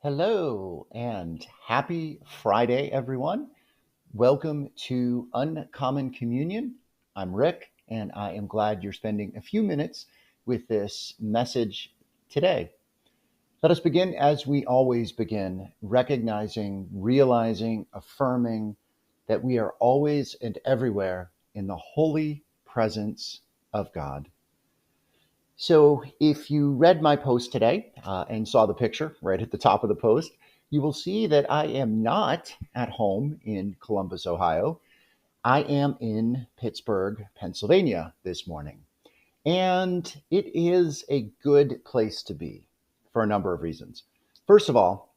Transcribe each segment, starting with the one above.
Hello and happy Friday, everyone. Welcome to Uncommon Communion. I'm Rick, and I am glad you're spending a few minutes with this message today. Let us begin as we always begin, recognizing, realizing, affirming that we are always and everywhere in the holy presence of God. So, if you read my post today and saw the picture right at the top of the post, you will see that I am not at home in Columbus, Ohio. I am in Pittsburgh, Pennsylvania this morning. And it is a good place to be for a number of reasons. First of all,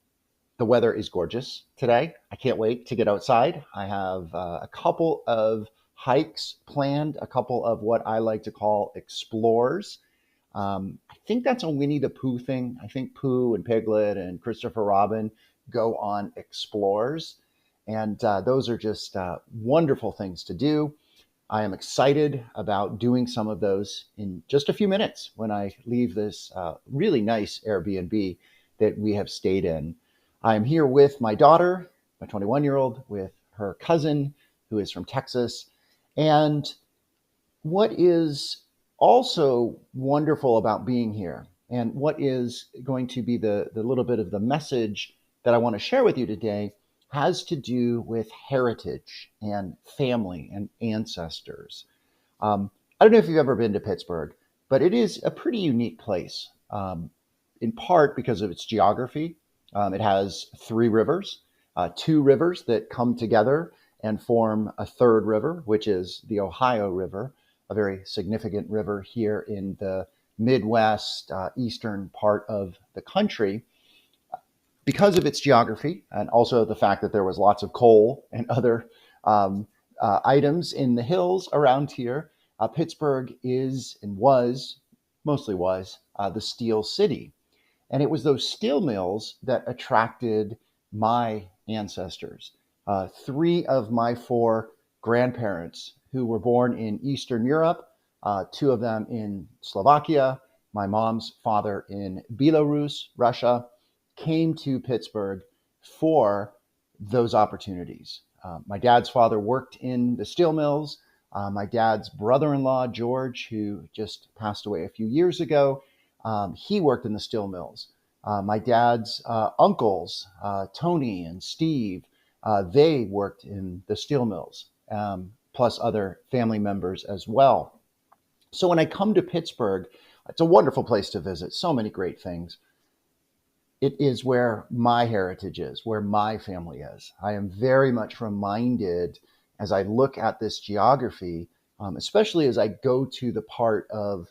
the weather is gorgeous today. I can't wait to get outside. I have a couple of hikes planned, a couple of what I like to call explores. I think that's a Winnie the Pooh thing. I think Pooh and Piglet and Christopher Robin go on explores. And those are just wonderful things to do. I am excited about doing some of those in just a few minutes when I leave this really nice Airbnb that we have stayed in. I am here with my daughter, my 21-year-old, with her cousin who is from Texas. And what is also wonderful about being here, and what is going to be the little bit of the message that I want to share with you today, has to do with heritage and family and ancestors. I don't know if you've ever been to Pittsburgh, but it is a pretty unique place, in part because of its geography. It has three rivers, two rivers that come together and form a third river, which is the Ohio River, a very significant river here in the Midwest, eastern part of the country. Because of its geography and also the fact that there was lots of coal and other items in the hills around here, Pittsburgh is and was, mostly was, the steel city. And it was those steel mills that attracted my ancestors. Three of my four grandparents who were born in Eastern Europe, two of them in Slovakia, my mom's father in Belarus, Russia, came to Pittsburgh for those opportunities. My dad's father worked in the steel mills. My dad's brother-in-law, George, who just passed away a few years ago, he worked in the steel mills. My dad's uncles, Tony and Steve, they worked in the steel mills, plus other family members as well. So when I come to Pittsburgh, it's a wonderful place to visit, so many great things. It is where my heritage is, where my family is. I am very much reminded as I look at this geography, especially as I go to the part of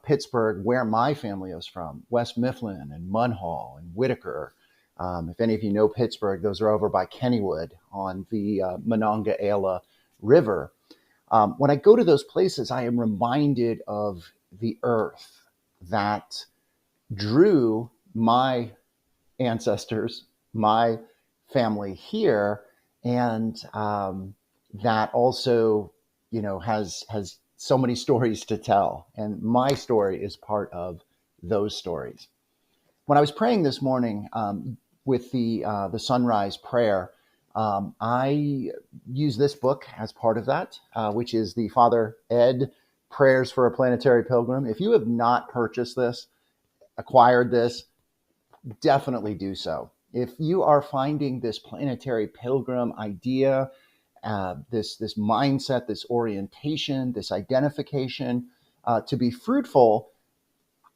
Pittsburgh where my family is from, West Mifflin and Munhall and Whitaker. If any of you know Pittsburgh, those are over by Kennywood on the Monongahela River. When I go to those places, I am reminded of the earth that drew my ancestors, my family here, and that also, has so many stories to tell. And my story is part of those stories. When I was praying this morning with the sunrise prayer, I use this book as part of that, which is the Father Ed Prayers for a Planetary Pilgrim. If you have not purchased this, acquired this, definitely do so. If you are finding this planetary pilgrim idea, this mindset, this orientation, this identification to be fruitful,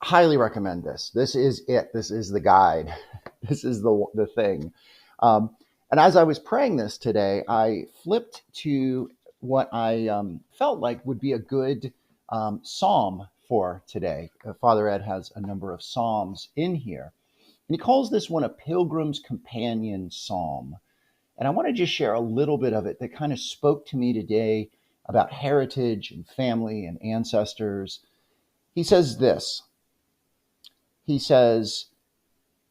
highly recommend this. This is it. This is the guide. This is the thing. And as I was praying this today, I flipped to what I felt like would be a good psalm for today. Father Ed has a number of psalms in here. And he calls this one a Pilgrim's Companion Psalm. And I want to just share a little bit of it that kind of spoke to me today about heritage and family and ancestors. He says this. He says,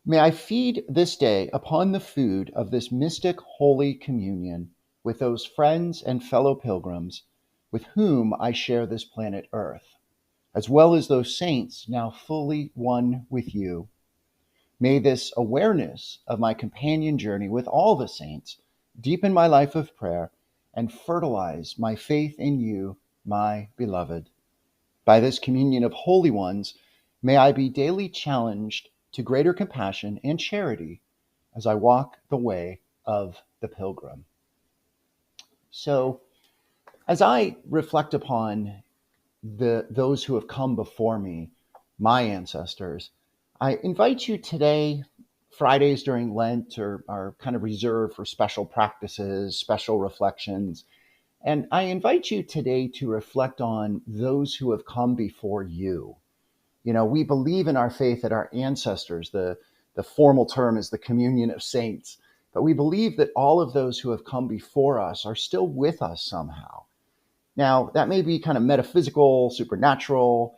"May I feed this day upon the food of this mystic holy communion with those friends and fellow pilgrims with whom I share this planet Earth, as well as those saints now fully one with you. May this awareness of my companion journey with all the saints deepen my life of prayer and fertilize my faith in you, my beloved. By this communion of holy ones, may I be daily challenged to greater compassion and charity as I walk the way of the pilgrim. So, as I reflect upon those who have come before me, my ancestors, I invite you today. Fridays during Lent are kind of reserved for special practices, special reflections. And I invite you today to reflect on those who have come before you. You know, we believe in our faith that our ancestors, the formal term is the communion of saints, but we believe that all of those who have come before us are still with us somehow. Now, that may be kind of metaphysical, supernatural.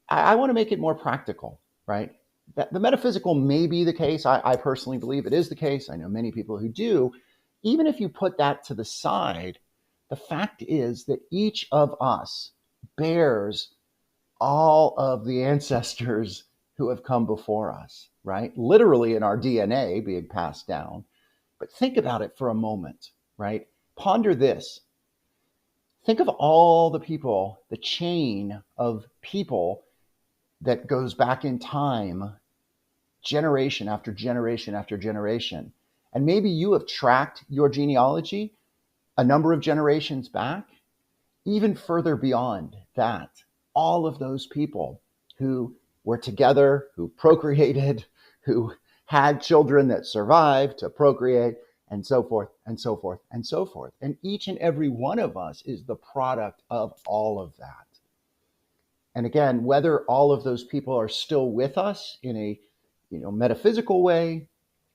I want to make it more practical, right? That the metaphysical may be the case. I personally believe it is the case. I know many people who do. Even if you put that to the side, the fact is that each of us bears all of the ancestors who have come before us, right? Literally in our DNA being passed down. But think about it for a moment, right? Ponder this. Think of all the people, the chain of people that goes back in time, generation after generation after generation. And maybe you have tracked your genealogy a number of generations back, even further beyond that. All of those people who were together, who procreated, who had children that survived to procreate, and so forth, and so forth, and so forth. And each and every one of us is the product of all of that. And again, whether all of those people are still with us in a metaphysical way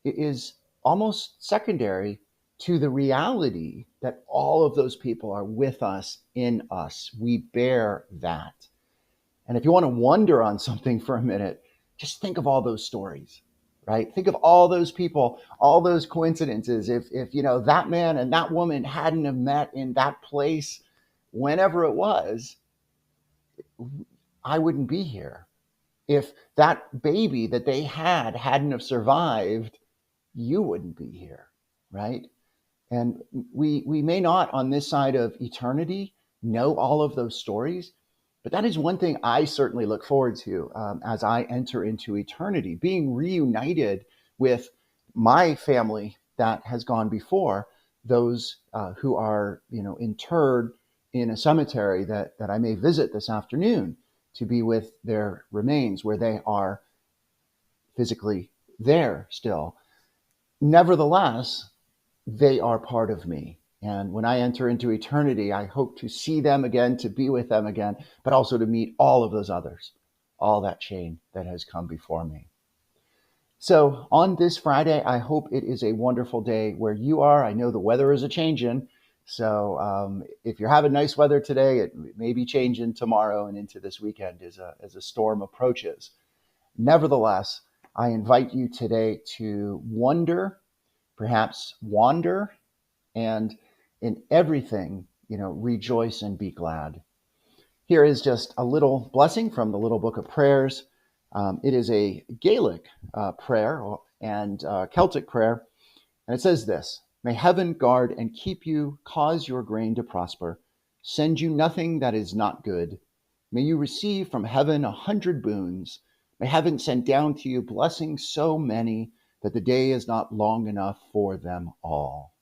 is almost secondary to the reality that all of those people are with us in us. We bear that. And if you want to wonder on something for a minute, just think of all those stories, right? Think of all those people, all those coincidences. If that man and that woman hadn't have met in that place, whenever it was, I wouldn't be here. If that baby that they hadn't have survived, you wouldn't be here, right? And we may not on this side of eternity know all of those stories, but that is one thing I certainly look forward to as I enter into eternity, being reunited with my family that has gone before, those who are interred in a cemetery that I may visit this afternoon to be with their remains where they are physically there still. Nevertheless, they are part of me. And when I enter into eternity, I hope to see them again, to be with them again, but also to meet all of those others, all that chain that has come before me. So on this Friday, I hope it is a wonderful day where you are. I know the weather is a changing. So if you're having nice weather today, it may be changing tomorrow and into this weekend as a storm approaches. Nevertheless, I invite you today to wonder, perhaps wander, and in everything, rejoice and be glad. Here is just a little blessing from the Little Book of Prayers. It is a Gaelic prayer and Celtic prayer, and it says this: May heaven guard and keep you, cause your grain to prosper, send you nothing that is not good. May you receive from heaven 100 boons. May heaven send down to you blessings so many that the day is not long enough for them all.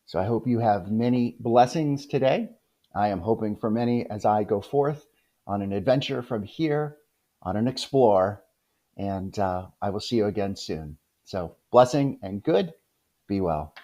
So I hope you have many blessings today. I am hoping for many as I go forth on an adventure from here, on an explore, and I will see you again soon. So blessing and good. Be well.